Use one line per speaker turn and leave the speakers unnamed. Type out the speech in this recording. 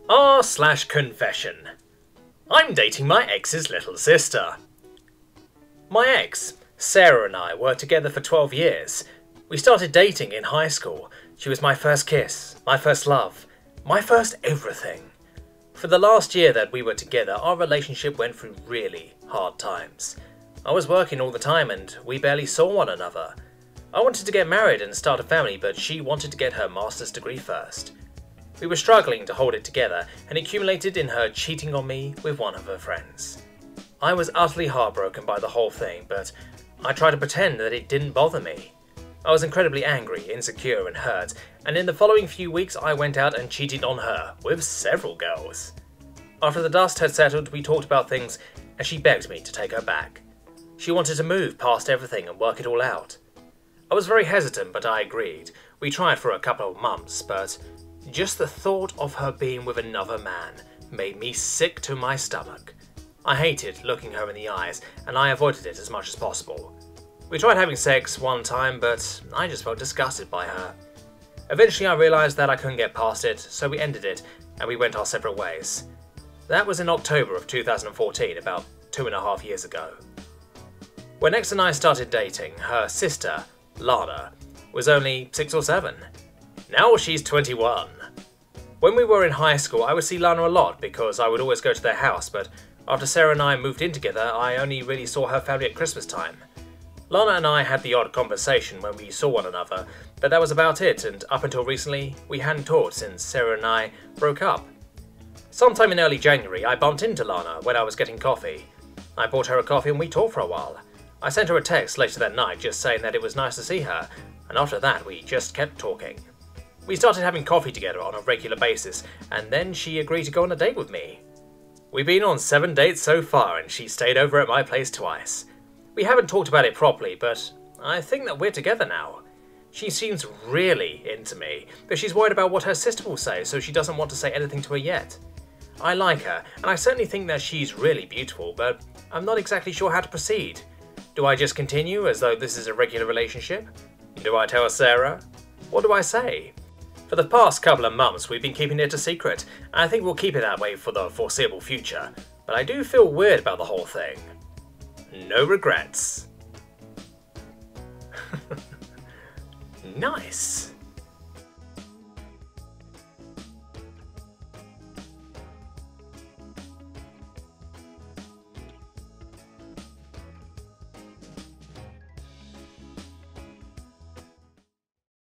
r/confession. I'm dating my ex's little sister. My ex, Sarah, and I were together for 12 years. We started dating in high school. She was my first kiss, my first love, my first everything. For the last year that we were together, our relationship went through really hard times. I was working all the time and we barely saw one another. I wanted to get married and start a family, but she wanted to get her master's degree first. We were struggling to hold it together, and it culminated in her cheating on me with one of her friends. I was utterly heartbroken by the whole thing, but I tried to pretend that it didn't bother me. I was incredibly angry, insecure, and hurt, and in the following few weeks I went out and cheated on her with several girls. After the dust had settled, we talked about things, and she begged me to take her back. She wanted to move past everything and work it all out. I was very hesitant, but I agreed. We tried for a couple of months, but just the thought of her being with another man made me sick to my stomach. I hated looking her in the eyes, and I avoided it as much as possible. We tried having sex one time, but I just felt disgusted by her. Eventually I realised that I couldn't get past it, so we ended it, and we went our separate ways. That was in October of 2014, about 2.5 years ago. When X and I started dating, her sister, Lana, was only 6 or 7. Now she's 21. When we were in high school, I would see Lana a lot because I would always go to their house, but after Sarah and I moved in together, I only really saw her family at Christmas time. Lana and I had the odd conversation when we saw one another, but that was about it, and up until recently, we hadn't talked since Sarah and I broke up. Sometime in early January, I bumped into Lana when I was getting coffee. I bought her a coffee and we talked for a while. I sent her a text later that night just saying that it was nice to see her, and after that we just kept talking. We started having coffee together on a regular basis, and then she agreed to go on a date with me. We've been on 7 dates so far, and she stayed over at my place twice. We haven't talked about it properly, but I think that we're together now. She seems really into me, but she's worried about what her sister will say, so she doesn't want to say anything to her yet. I like her, and I certainly think that she's really beautiful, but I'm not exactly sure how to proceed. Do I just continue as though this is a regular relationship? Do I tell Sarah? What do I say? For the past couple of months we've been keeping it a secret, and I think we'll keep it that way for the foreseeable future, but I do feel weird about the whole thing. No regrets. Nice.